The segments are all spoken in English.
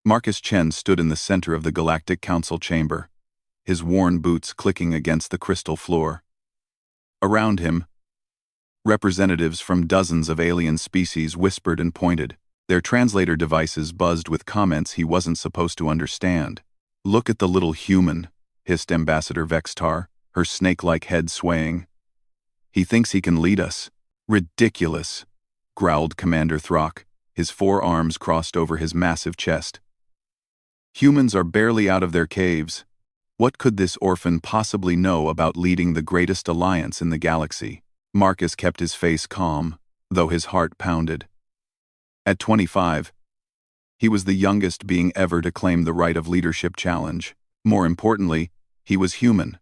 Marcus Chen stood in the center of the Galactic Council chamber, his worn boots clicking against the crystal floor. Around him, representatives from dozens of alien species whispered and pointed. Their translator devices buzzed with comments he wasn't supposed to understand. "Look at the little human," hissed Ambassador Vextar, her snake-like head swaying. "He thinks he can lead us." "Ridiculous," growled Commander Throck, his forearms crossed over his massive chest. "Humans are barely out of their caves. What could this orphan possibly know about leading the greatest alliance in the galaxy?" Marcus kept his face calm, though his heart pounded. At 25, he was the youngest being ever to claim the right of leadership challenge. More importantly, he was human,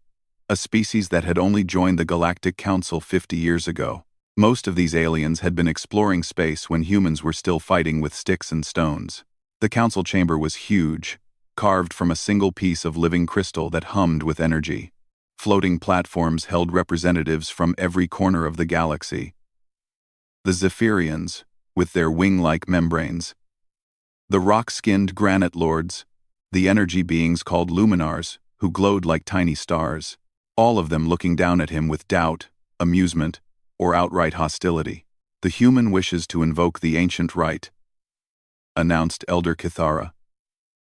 a species that had only joined the Galactic Council 50 years ago. Most of these aliens had been exploring space when humans were still fighting with sticks and stones. The council chamber was huge, carved from a single piece of living crystal that hummed with energy. Floating platforms held representatives from every corner of the galaxy. The Zephyrians, with their wing-like membranes. The rock-skinned granite lords, the energy beings called luminars, who glowed like tiny stars, all of them looking down at him with doubt, amusement, or outright hostility. "The human wishes to invoke the ancient rite," announced Elder Kithara,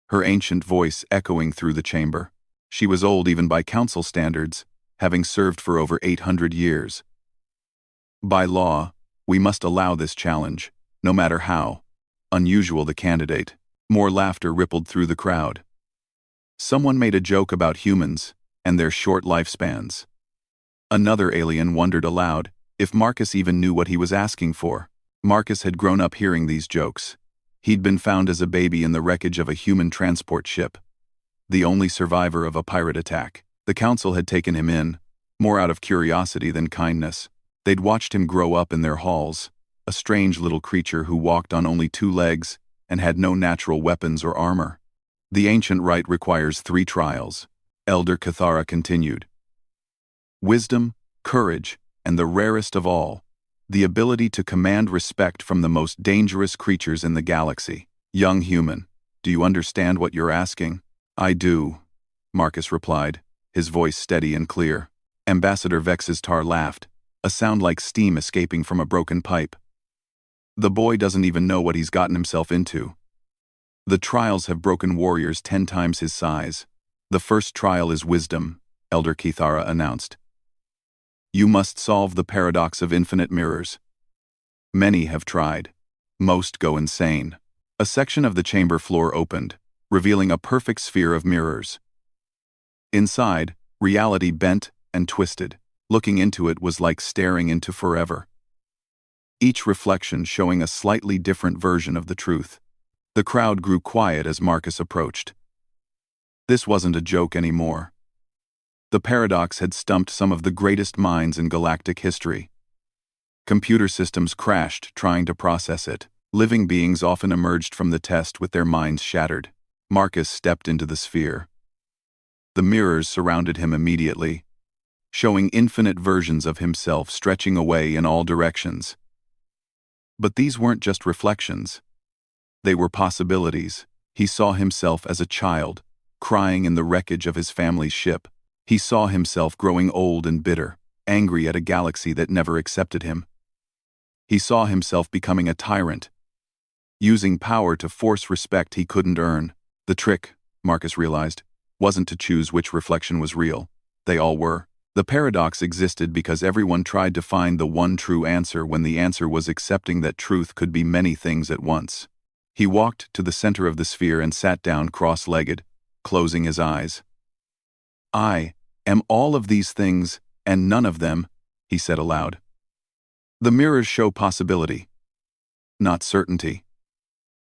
her ancient voice echoing through the chamber. She was old even by council standards, having served for over 800 years. "By law, we must allow this challenge, no matter how unusual the candidate." More laughter rippled through the crowd. Someone made a joke about humans and their short lifespans. Another alien wondered aloud if Marcus even knew what he was asking for. Marcus had grown up hearing these jokes. He'd been found as a baby in the wreckage of a human transport ship, the only survivor of a pirate attack. The council had taken him in, more out of curiosity than kindness. They'd watched him grow up in their halls, a strange little creature who walked on only 2 legs and had no natural weapons or armor. "The ancient rite requires 3 trials," Elder Kithara continued. "Wisdom, courage, and the rarest of all, the ability to command respect from the most dangerous creatures in the galaxy. Young human, do you understand what you're asking?" "I do," Marcus replied, his voice steady and clear. Ambassador Vextar laughed, a sound like steam escaping from a broken pipe. "The boy doesn't even know what he's gotten himself into. The trials have broken warriors 10 times his size. The first trial is wisdom," Elder Kithara announced. "You must solve the paradox of infinite mirrors. Many have tried. Most go insane." A section of the chamber floor opened, revealing a perfect sphere of mirrors. Inside, reality bent and twisted. Looking into it was like staring into forever, each reflection showing a slightly different version of the truth. The crowd grew quiet as Marcus approached. This wasn't a joke anymore. The paradox had stumped some of the greatest minds in galactic history. Computer systems crashed trying to process it. Living beings often emerged from the test with their minds shattered. Marcus stepped into the sphere. The mirrors surrounded him immediately, showing infinite versions of himself stretching away in all directions. But these weren't just reflections. They were possibilities. He saw himself as a child, crying in the wreckage of his family's ship. He saw himself growing old and bitter, angry at a galaxy that never accepted him. He saw himself becoming a tyrant, using power to force respect he couldn't earn. The trick, Marcus realized, wasn't to choose which reflection was real. They all were. The paradox existed because everyone tried to find the one true answer when the answer was accepting that truth could be many things at once. He walked to the center of the sphere and sat down cross-legged, closing his eyes. "I am all of these things, and none of them," he said aloud. "The mirrors show possibility, not certainty.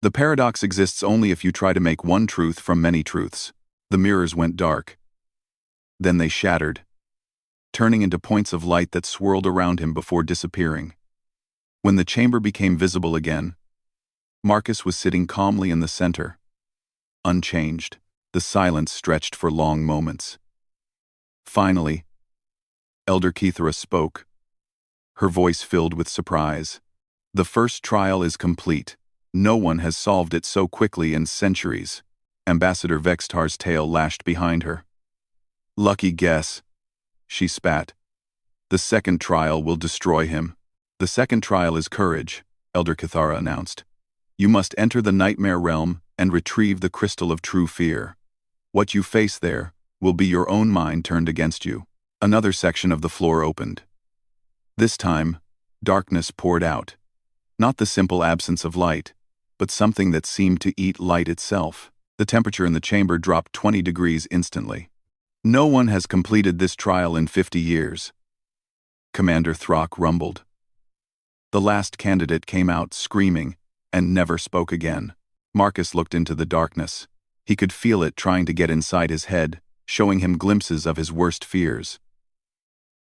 The paradox exists only if you try to make one truth from many truths." The mirrors went dark. Then they shattered, turning into points of light that swirled around him before disappearing. When the chamber became visible again, Marcus was sitting calmly in the center, unchanged. The silence stretched for long moments. Finally, Elder Kithara spoke, her voice filled with surprise. "The first trial is complete. No one has solved it so quickly in centuries. Ambassador Vextar's tail lashed behind her. Lucky guess, she spat. The second trial will destroy him. The second trial is courage, Elder Cathara announced. You must enter the nightmare realm and retrieve the crystal of true fear. What you face there will be your own mind turned against you. Another section of the floor opened. This time, darkness poured out. Not the simple absence of light, but something that seemed to eat light itself. The temperature in the chamber dropped 20 degrees instantly. No one has completed this trial in 50 years. Commander Throck rumbled. The last candidate came out screaming and never spoke again. Marcus looked into the darkness. He could feel it trying to get inside his head, showing him glimpses of his worst fears.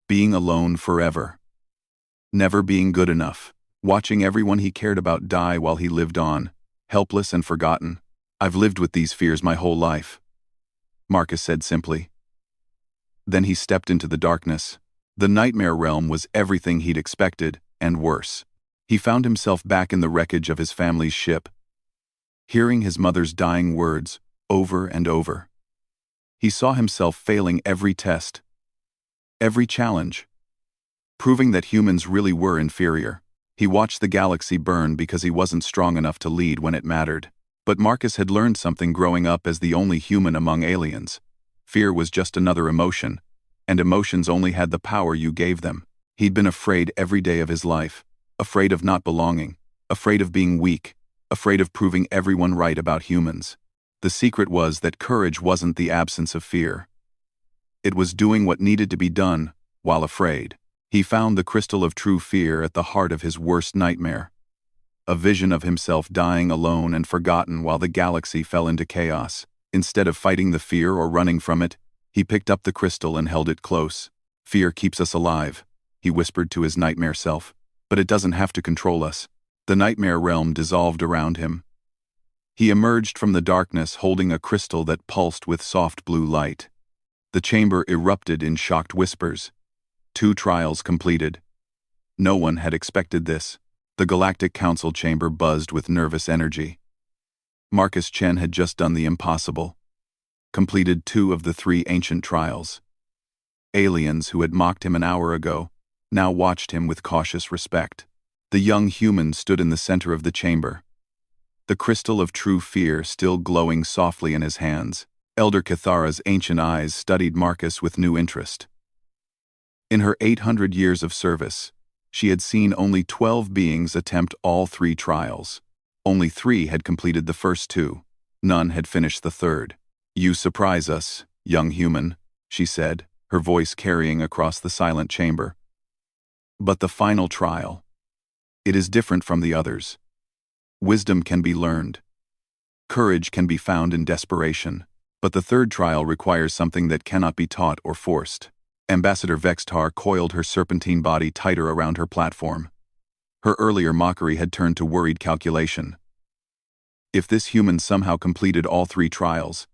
Being alone forever. Never being good enough. Watching everyone he cared about die while he lived on, helpless and forgotten. I've lived with these fears my whole life, Marcus said simply. Then he stepped into the darkness. The nightmare realm was everything he'd expected, and worse. He found himself back in the wreckage of his family's ship, hearing his mother's dying words over and over. He saw himself failing every test, every challenge, proving that humans really were inferior. He watched the galaxy burn because he wasn't strong enough to lead when it mattered. But Marcus had learned something growing up as the only human among aliens. Fear was just another emotion, and emotions only had the power you gave them. He'd been afraid every day of his life, afraid of not belonging, afraid of being weak, afraid of proving everyone right about humans. The secret was that courage wasn't the absence of fear. It was doing what needed to be done while afraid. He found the crystal of true fear at the heart of his worst nightmare. A vision of himself dying alone and forgotten while the galaxy fell into chaos. Instead of fighting the fear or running from it, he picked up the crystal and held it close. Fear keeps us alive, he whispered to his nightmare self, but it doesn't have to control us. The nightmare realm dissolved around him. He emerged from the darkness holding a crystal that pulsed with soft blue light. The chamber erupted in shocked whispers. 2 trials completed. No one had expected this. The Galactic Council chamber buzzed with nervous energy. Marcus Chen had just done the impossible. Completed 2 of the 3 ancient trials. Aliens who had mocked him an hour ago now watched him with cautious respect. The young human stood in the center of the chamber, the crystal of true fear still glowing softly in his hands. Elder Cathara's ancient eyes studied Marcus with new interest. In her 800 years of service, she had seen only 12 beings attempt all 3 trials. Only 3 had completed the first 2. None had finished the third. You surprise us, young human, she said, her voice carrying across the silent chamber. But the final trial. It is different from the others. Wisdom can be learned. Courage can be found in desperation. But the third trial requires something that cannot be taught or forced. Ambassador Vextar coiled her serpentine body tighter around her platform. Her earlier mockery had turned to worried calculation. If this human somehow completed all 3 trials,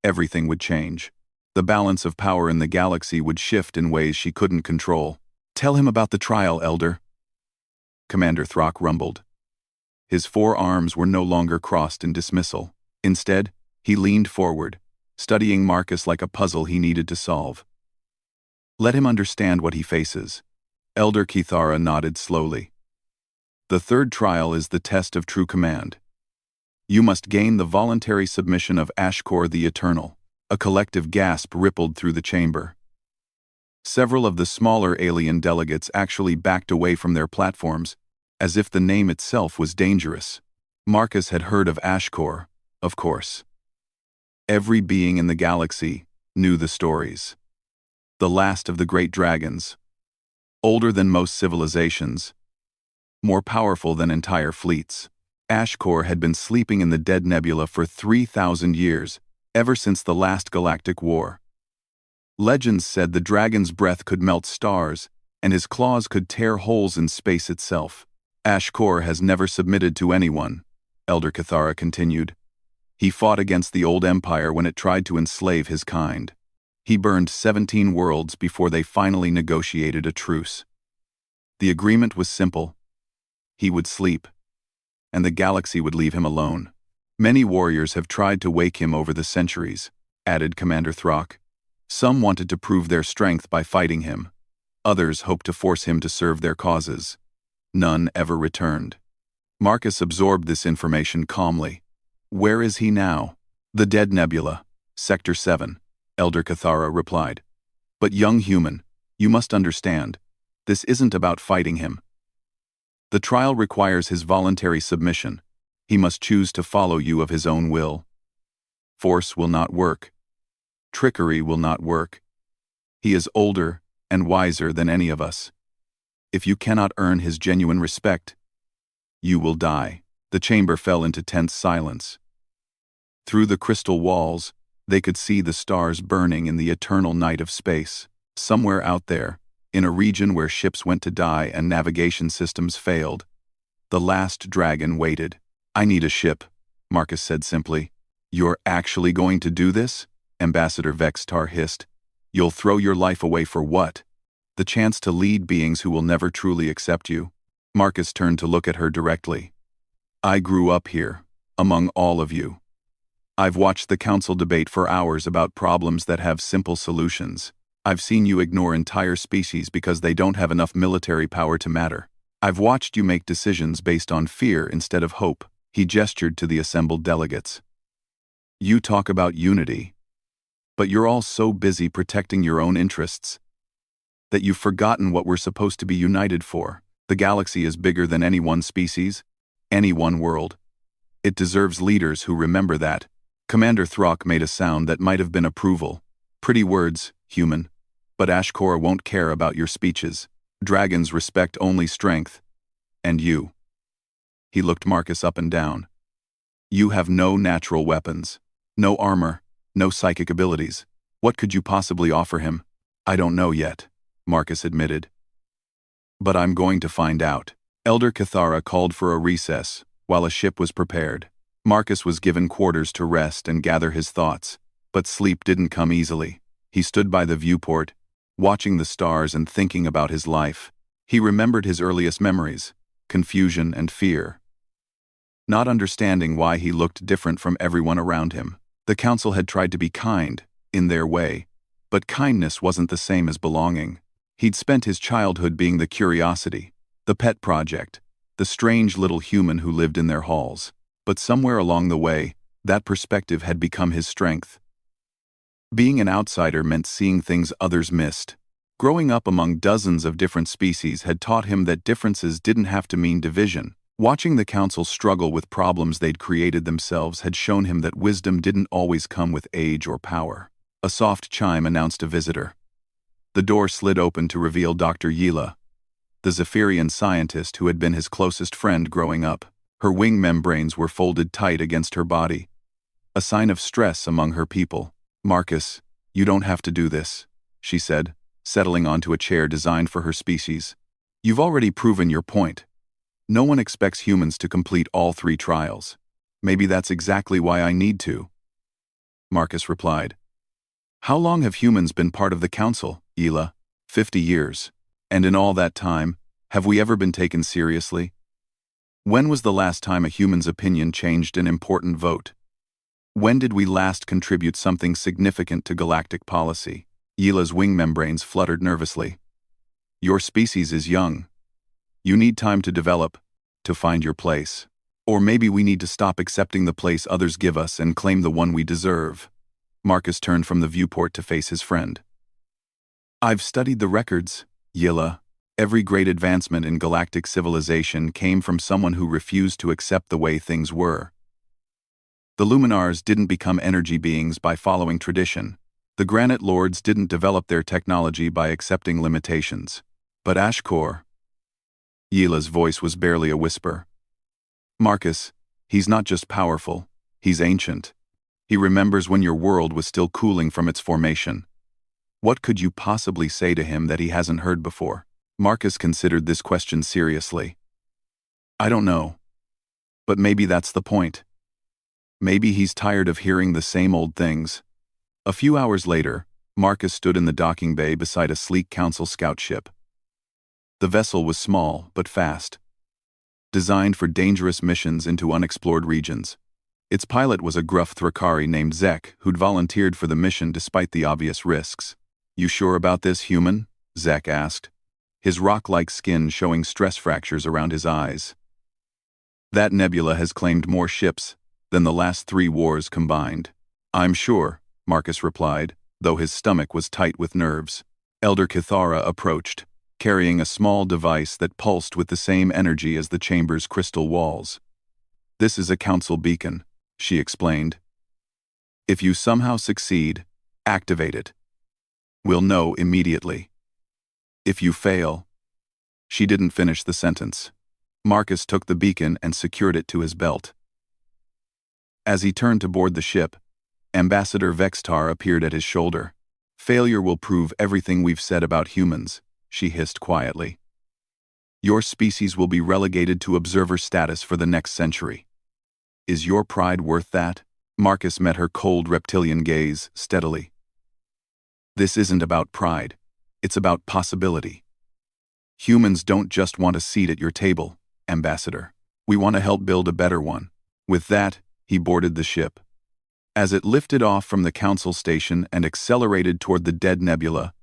everything would change. The balance of power in the galaxy would shift in ways she couldn't control. Tell him about the trial, Elder, Commander Throck rumbled. His 4 arms were no longer crossed in dismissal. Instead, he leaned forward, studying Marcus like a puzzle he needed to solve. Let him understand what he faces. Elder Cathara nodded slowly. The third trial is the test of true command. You must gain the voluntary submission of Ashkor the Eternal. A collective gasp rippled through the chamber. Several of the smaller alien delegates actually backed away from their platforms, as if the name itself was dangerous. Marcus had heard of Ashkor, of course. Every being in the galaxy knew the stories. The last of the great dragons. Older than most civilizations. More powerful than entire fleets. Ashkor had been sleeping in the Dead Nebula for 3,000 years, ever since the last galactic war. Legends said the dragon's breath could melt stars, and his claws could tear holes in space itself. Ashkor has never submitted to anyone, Elder Cathara continued. He fought against the old empire when it tried to enslave his kind. He burned 17 worlds before they finally negotiated a truce. The agreement was simple. He would sleep, and the galaxy would leave him alone. Many warriors have tried to wake him over the centuries, added Commander Throck. Some wanted to prove their strength by fighting him. Others hoped to force him to serve their causes. None ever returned. Marcus absorbed this information calmly. Where is he now? The Dead Nebula, Sector 7, Elder Cathara replied. But young human, you must understand, this isn't about fighting him. The trial requires his voluntary submission. He must choose to follow you of his own will. Force will not work. Trickery will not work. He is older and wiser than any of us. If you cannot earn his genuine respect, you will die. The chamber fell into tense silence. Through the crystal walls, they could see the stars burning in the eternal night of space. Somewhere out there, in a region where ships went to die and navigation systems failed, the last dragon waited. I need a ship, Marcus said simply. You're actually going to do this? Ambassador Vextar hissed. You'll throw your life away for what? The chance to lead beings who will never truly accept you? Marcus turned to look at her directly. I grew up here, among all of you. I've watched the council debate for hours about problems that have simple solutions. I've seen you ignore entire species because they don't have enough military power to matter. I've watched you make decisions based on fear instead of hope. He gestured to the assembled delegates. You talk about unity, but you're all so busy protecting your own interests that you've forgotten what we're supposed to be united for. The galaxy is bigger than any one species, any one world. It deserves leaders who remember that. Commander Throck made a sound that might have been approval. Pretty words, human. But Ashkor won't care about your speeches. Dragons respect only strength. And you. He looked Marcus up and down. You have no natural weapons, no armor, no psychic abilities. What could you possibly offer him? I don't know yet, Marcus admitted. But I'm going to find out. Elder Cathara called for a recess, while a ship was prepared. Marcus was given quarters to rest and gather his thoughts, but sleep didn't come easily. He stood by the viewport, watching the stars and thinking about his life. He remembered his earliest memories, confusion and fear, not understanding why he looked different from everyone around him. The council had tried to be kind, in their way, but kindness wasn't the same as belonging. He'd spent his childhood being the curiosity, the pet project, the strange little human who lived in their halls. But somewhere along the way, that perspective had become his strength. Being an outsider meant seeing things others missed. Growing up among dozens of different species had taught him that differences didn't have to mean division. Watching the council struggle with problems they'd created themselves had shown him that wisdom didn't always come with age or power. A soft chime announced a visitor. The door slid open to reveal Dr. Yila, the Zephyrian scientist who had been his closest friend growing up. Her wing membranes were folded tight against her body, a sign of stress among her people. Marcus, you don't have to do this, she said, settling onto a chair designed for her species. You've already proven your point. No one expects humans to complete all 3 trials. Maybe that's exactly why I need to. Marcus replied. How long have humans been part of the council, Yila? 50 years. And in all that time, have we ever been taken seriously? When was the last time a human's opinion changed an important vote? When did we last contribute something significant to galactic policy? Yila's wing membranes fluttered nervously. Your species is young. You need time to develop, to find your place. Or maybe we need to stop accepting the place others give us and claim the one we deserve. Marcus turned from the viewport to face his friend. I've studied the records, Yila. Every great advancement in galactic civilization came from someone who refused to accept the way things were. The Luminars didn't become energy beings by following tradition. The Granite Lords didn't develop their technology by accepting limitations. But Ashkor... Yila's voice was barely a whisper. Marcus, he's not just powerful, he's ancient. He remembers when your world was still cooling from its formation. What could you possibly say to him that he hasn't heard before? Marcus considered this question seriously. I don't know. But maybe that's the point. Maybe he's tired of hearing the same old things. A few hours later, Marcus stood in the docking bay beside a sleek council scout ship. The vessel was small but fast. designed for dangerous missions into unexplored regions. Its pilot was a gruff Thrakari named Zek, who'd volunteered for the mission despite the obvious risks. "You sure about this, human?" Zek asked, his rock-like skin showing stress fractures around his eyes. "That nebula has claimed more ships than the last 3 wars combined." "I'm sure," Marcus replied, though his stomach was tight with nerves. Elder Kithara approached, carrying a small device that pulsed with the same energy as the chamber's crystal walls. "This is a council beacon," she explained. "If you somehow succeed, activate it. We'll know immediately. If you fail—" She didn't finish the sentence. Marcus took the beacon and secured it to his belt. As he turned to board the ship, Ambassador Vextar appeared at his shoulder. "Failure will prove everything we've said about humans," she hissed quietly. "Your species will be relegated to observer status for the next century. Is your pride worth that?" Marcus met her cold reptilian gaze steadily. "This isn't about pride. It's about possibility. Humans don't just want a seat at your table, Ambassador. We want to help build a better one." With that, he boarded the ship. As it lifted off from the council station and accelerated toward the dead nebula,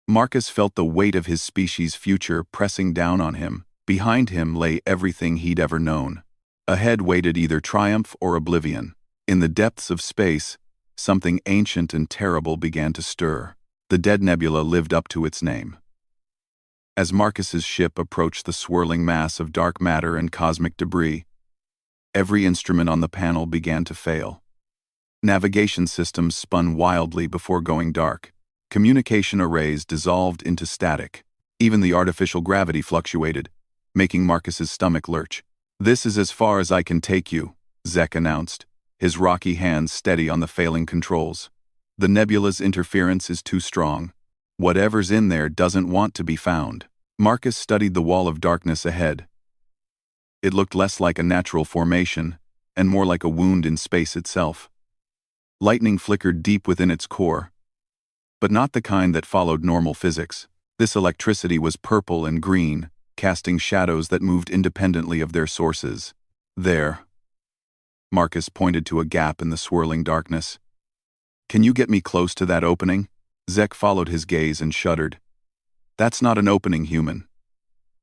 Marcus felt the weight of his species' future pressing down on him. Behind him lay everything he'd ever known. Ahead waited either triumph or oblivion. In the depths of space, something ancient and terrible began to stir. The dead nebula lived up to its name. As Marcus's ship approached the swirling mass of dark matter and cosmic debris, every instrument on the panel began to fail. Navigation systems spun wildly before going dark. Communication arrays dissolved into static. Even the artificial gravity fluctuated, making Marcus's stomach lurch. "This is as far as I can take you," Zek announced, his rocky hands steady on the failing controls. "The nebula's interference is too strong. Whatever's in there doesn't want to be found." Marcus studied the wall of darkness ahead. It looked less like a natural formation, and more like a wound in space itself. Lightning flickered deep within its core, but not the kind that followed normal physics. This electricity was purple and green, casting shadows that moved independently of their sources. "There." Marcus pointed to a gap in the swirling darkness. "Can you get me close to that opening?" Zek followed his gaze and shuddered. "That's not an opening, human.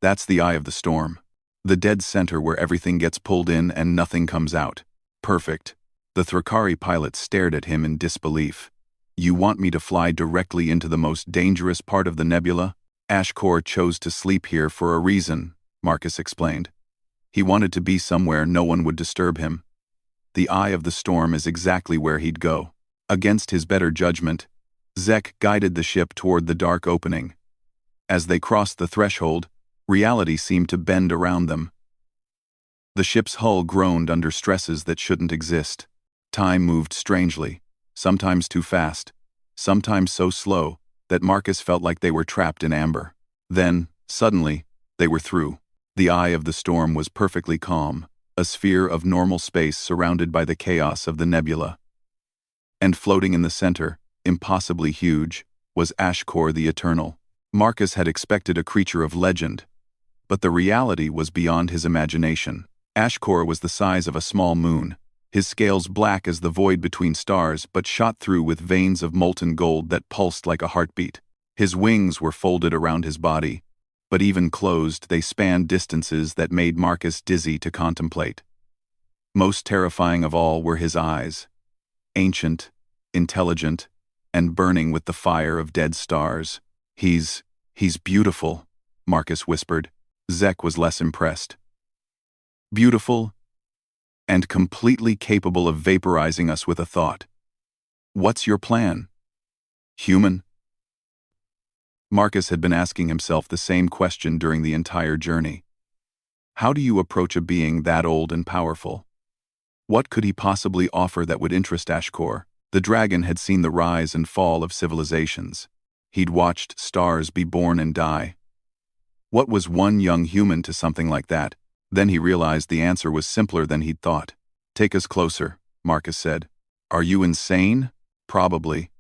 That's the eye of the storm. The dead center where everything gets pulled in and nothing comes out." "Perfect." The Thrakari pilot stared at him in disbelief. "You want me to fly directly into the most dangerous part of the nebula?" "Ashkor chose to sleep here for a reason," Marcus explained. "He wanted to be somewhere no one would disturb him. The eye of the storm is exactly where he'd go." Against his better judgment, Zek guided the ship toward the dark opening. As they crossed the threshold, reality seemed to bend around them. The ship's hull groaned under stresses that shouldn't exist. Time moved strangely, sometimes too fast, sometimes so slow that Marcus felt like they were trapped in amber. Then, suddenly, they were through. The eye of the storm was perfectly calm, a sphere of normal space surrounded by the chaos of the nebula. And floating in the center, impossibly huge, was Ashkor the Eternal. Marcus had expected a creature of legend, but the reality was beyond his imagination. Ashkor was the size of a small moon, his scales black as the void between stars but shot through with veins of molten gold that pulsed like a heartbeat. His wings were folded around his body, but even closed they spanned distances that made Marcus dizzy to contemplate. Most terrifying of all were his eyes, ancient, intelligent, and burning with the fire of dead stars. He's beautiful," Marcus whispered. Zek was less impressed. "Beautiful, and completely capable of vaporizing us with a thought. What's your plan, human?" Marcus had been asking himself the same question during the entire journey. How do you approach a being that old and powerful? What could he possibly offer that would interest Ashkor? The dragon had seen the rise and fall of civilizations. He'd watched stars be born and die. What was one young human to something like that? Then he realized the answer was simpler than he'd thought. "Take us closer," Marcus said. "Are you insane?" "Probably,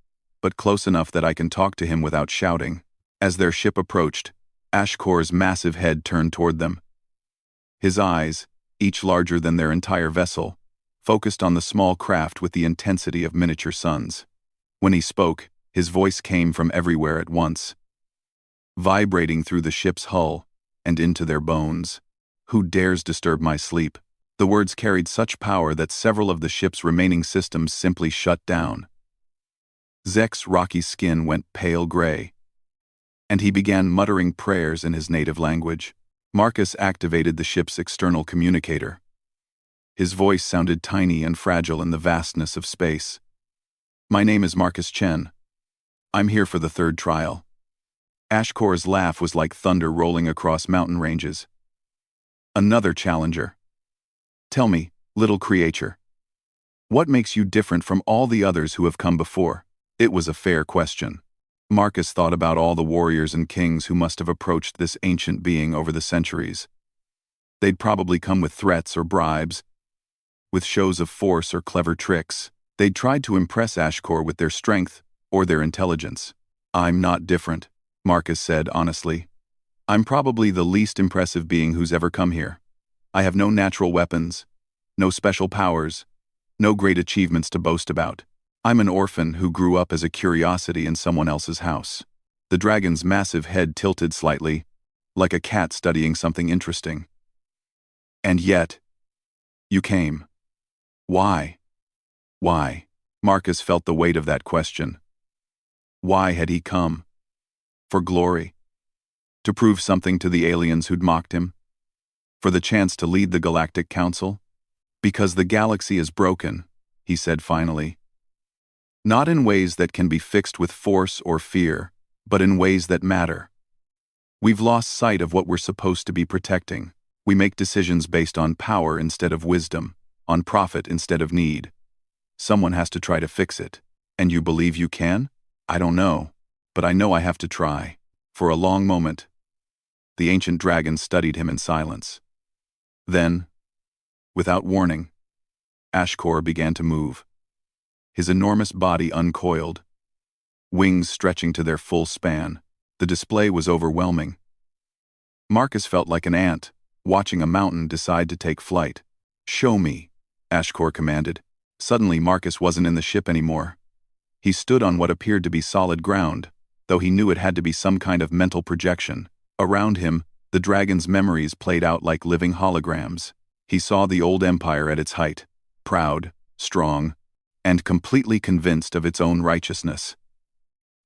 but close enough that I can talk to him without shouting." As their ship approached, Ashkor's massive head turned toward them. His eyes, each larger than their entire vessel, focused on the small craft with the intensity of miniature suns. When he spoke, his voice came from everywhere at once, vibrating through the ship's hull and into their bones. "Who dares disturb my sleep?" The words carried such power that several of the ship's remaining systems simply shut down. Zek's rocky skin went pale gray, and he began muttering prayers in his native language. Marcus activated the ship's external communicator. His voice sounded tiny and fragile in the vastness of space. "My name is Marcus Chen. I'm here for the third trial." Ashkor's laugh was like thunder rolling across mountain ranges. "Another challenger. Tell me, little creature, what makes you different from all the others who have come before?" It was a fair question. Marcus thought about all the warriors and kings who must have approached this ancient being over the centuries. They'd probably come with threats or bribes, with shows of force or clever tricks. They'd tried to impress Ashkor with their strength or their intelligence. "I'm not different," Marcus said honestly. "I'm probably the least impressive being who's ever come here. I have no natural weapons, no special powers, no great achievements to boast about. I'm an orphan who grew up as a curiosity in someone else's house." The dragon's massive head tilted slightly, like a cat studying something interesting. "And yet, you came. Why? Why?" Marcus felt the weight of that question. Why had he come? For glory? To prove something to the aliens who'd mocked him? For the chance to lead the Galactic Council? "Because the galaxy is broken," he said finally. "Not in ways that can be fixed with force or fear, but in ways that matter. We've lost sight of what we're supposed to be protecting. We make decisions based on power instead of wisdom, on profit instead of need. Someone has to try to fix it. And you believe you can? I don't know, but I know I have to try." For a long moment, the ancient dragon studied him in silence. Then, without warning, Ashkor began to move. His enormous body uncoiled, wings stretching to their full span. The display was overwhelming. Marcus felt like an ant, watching a mountain decide to take flight. "Show me," Ashkor commanded. Suddenly Marcus wasn't in the ship anymore. He stood on what appeared to be solid ground, though he knew it had to be some kind of mental projection. Around him, the dragon's memories played out like living holograms. He saw the old empire at its height, proud, strong, and completely convinced of its own righteousness.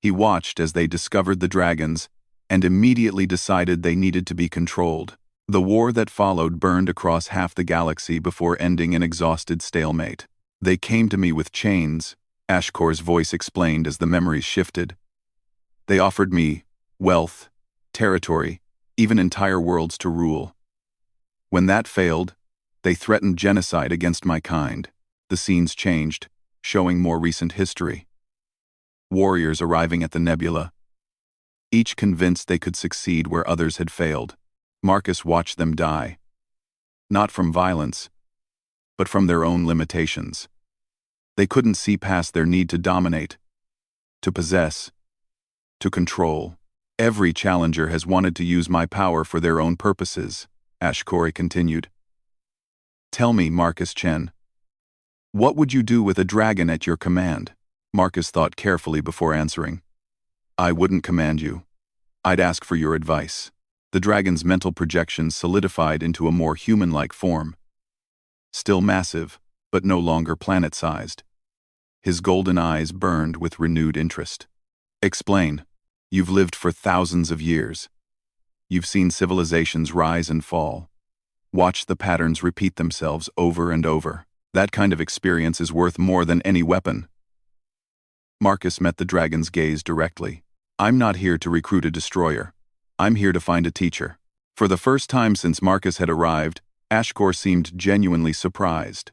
He watched as they discovered the dragons, and immediately decided they needed to be controlled. The war that followed burned across half the galaxy before ending in exhausted stalemate. "They came to me with chains," Ashkor's voice explained as the memories shifted. "They offered me wealth, territory, even entire worlds to rule. When that failed, they threatened genocide against my kind." The scenes changed, showing more recent history. Warriors arriving at the nebula, each convinced they could succeed where others had failed. Marcus watched them die. Not from violence, but from their own limitations. They couldn't see past their need to dominate, to possess, to control. "Every challenger has wanted to use my power for their own purposes," Ashkor continued. "Tell me, Marcus Chen, what would you do with a dragon at your command?" Marcus thought carefully before answering. "I wouldn't command you. I'd ask for your advice." The dragon's mental projection solidified into a more human-like form. Still massive, but no longer planet-sized. His golden eyes burned with renewed interest. "Explain. You've lived for thousands of years. You've seen civilizations rise and fall. Watched the patterns repeat themselves over and over. That kind of experience is worth more than any weapon." Marcus met the dragon's gaze directly. "I'm not here to recruit a destroyer. I'm here to find a teacher." For the first time since Marcus had arrived, Ashkor seemed genuinely surprised.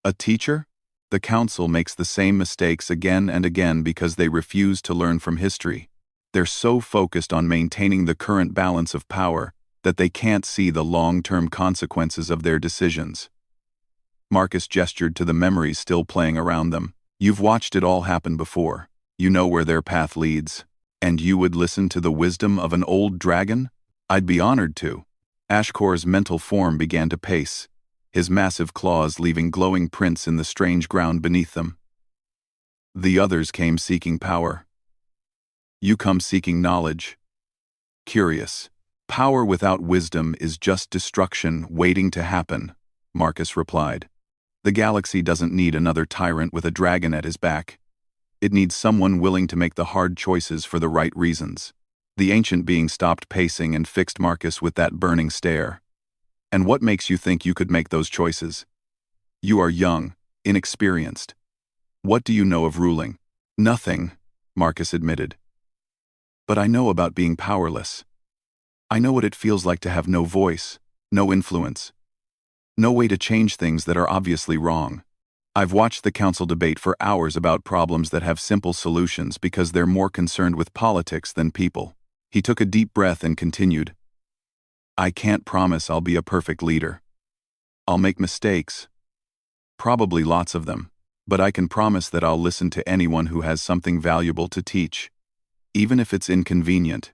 "A teacher? The Council makes the same mistakes again and again because they refuse to learn from history. They're so focused on maintaining the current balance of power that they can't see the long-term consequences of their decisions." Marcus gestured to the memories still playing around them. "You've watched it all happen before. You know where their path leads. And you would listen to the wisdom of an old dragon?" "I'd be honored to," Ashkor's mental form began to pace, his massive claws leaving glowing prints in the strange ground beneath them. The others came seeking power. You come seeking knowledge. Curious. Power without wisdom is just destruction waiting to happen, Marcus replied. The galaxy doesn't need another tyrant with a dragon at his back. It needs someone willing to make the hard choices for the right reasons. The ancient being stopped pacing and fixed Marcus with that burning stare. And what makes you think you could make those choices? You are young, inexperienced. What do you know of ruling? Nothing, Marcus admitted. But I know about being powerless. I know what it feels like to have no voice, no influence. No way to change things that are obviously wrong. I've watched the council debate for hours about problems that have simple solutions because they're more concerned with politics than people. He took a deep breath and continued. I can't promise I'll be a perfect leader. I'll make mistakes. Probably lots of them. But I can promise that I'll listen to anyone who has something valuable to teach. Even if it's inconvenient.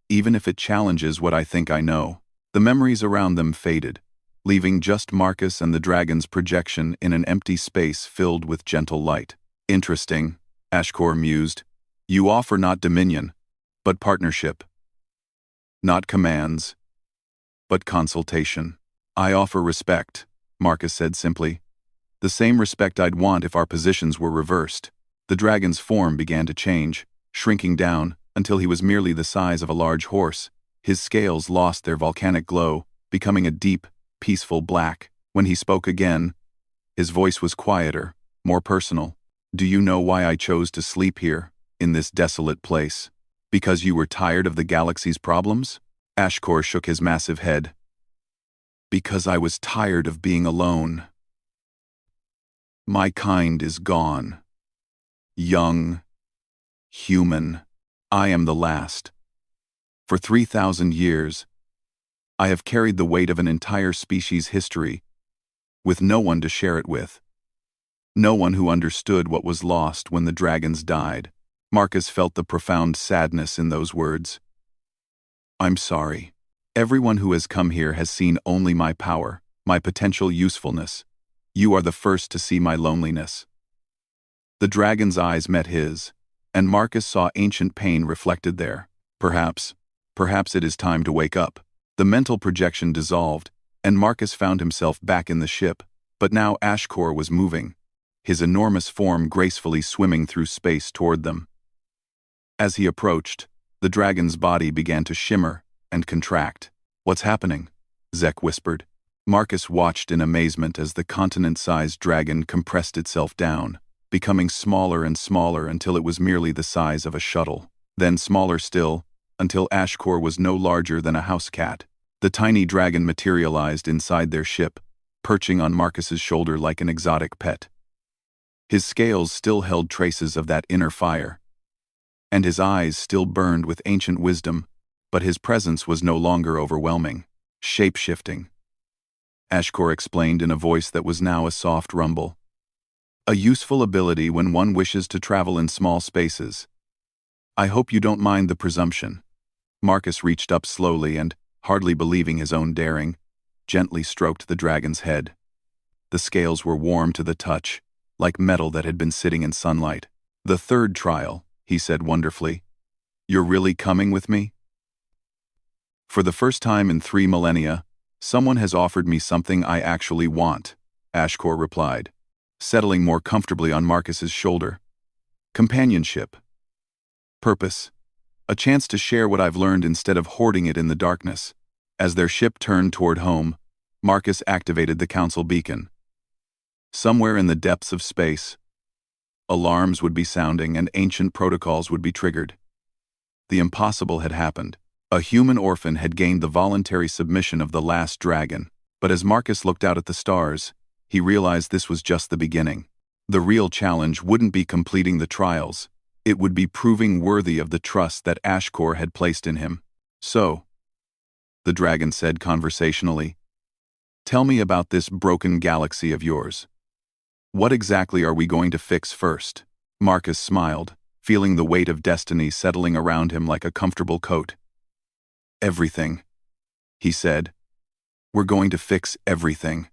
Even if it challenges what I think I know. The memories around them faded, leaving just Marcus and the dragon's projection in an empty space filled with gentle light. Interesting, Ashkor mused. You offer not dominion, but partnership. Not commands, but consultation. I offer respect, Marcus said simply. The same respect I'd want if our positions were reversed. The dragon's form began to change, shrinking down until he was merely the size of a large horse. His scales lost their volcanic glow, becoming a deep, peaceful black. When he spoke again, his voice was quieter, more personal. Do you know why I chose to sleep here, in this desolate place? Because you were tired of the galaxy's problems? Ashkor shook his massive head. Because I was tired of being alone. My kind is gone. Young. Human. I am the last. For 3,000 years, I have carried the weight of an entire species' history, with no one to share it with. No one who understood what was lost when the dragons died. Marcus felt the profound sadness in those words. I'm sorry. Everyone who has come here has seen only my power, my potential usefulness. You are the first to see my loneliness. The dragon's eyes met his, and Marcus saw ancient pain reflected there. Perhaps it is time to wake up. The mental projection dissolved, and Marcus found himself back in the ship, but now Ashkor was moving, his enormous form gracefully swimming through space toward them. As he approached, the dragon's body began to shimmer and contract. What's happening? Zek whispered. Marcus watched in amazement as the continent-sized dragon compressed itself down, becoming smaller and smaller until it was merely the size of a shuttle. Then smaller still, until Ashkor was no larger than a house cat. The tiny dragon materialized inside their ship, perching on Marcus's shoulder like an exotic pet. His scales still held traces of that inner fire, and his eyes still burned with ancient wisdom, but his presence was no longer overwhelming. Shape-shifting. Ashkor explained in a voice that was now a soft rumble. A useful ability when one wishes to travel in small spaces. I hope you don't mind the presumption. Marcus reached up slowly and, hardly believing his own daring, gently stroked the dragon's head. The scales were warm to the touch, like metal that had been sitting in sunlight. The third trial, he said wonderfully. You're really coming with me? For the first time in 3 millennia, someone has offered me something I actually want, Ashkor replied, settling more comfortably on Marcus's shoulder. Companionship. Purpose. A chance to share what I've learned instead of hoarding it in the darkness. As their ship turned toward home, Marcus activated the council beacon. Somewhere in the depths of space, alarms would be sounding and ancient protocols would be triggered. The impossible had happened. A human orphan had gained the voluntary submission of the last dragon. But as Marcus looked out at the stars, he realized this was just the beginning. The real challenge wouldn't be completing the trials. It would be proving worthy of the trust that Ashkor had placed in him. So, the dragon said conversationally, tell me about this broken galaxy of yours. What exactly are we going to fix first? Marcus smiled, feeling the weight of destiny settling around him like a comfortable coat. Everything, he said, We're going to fix everything.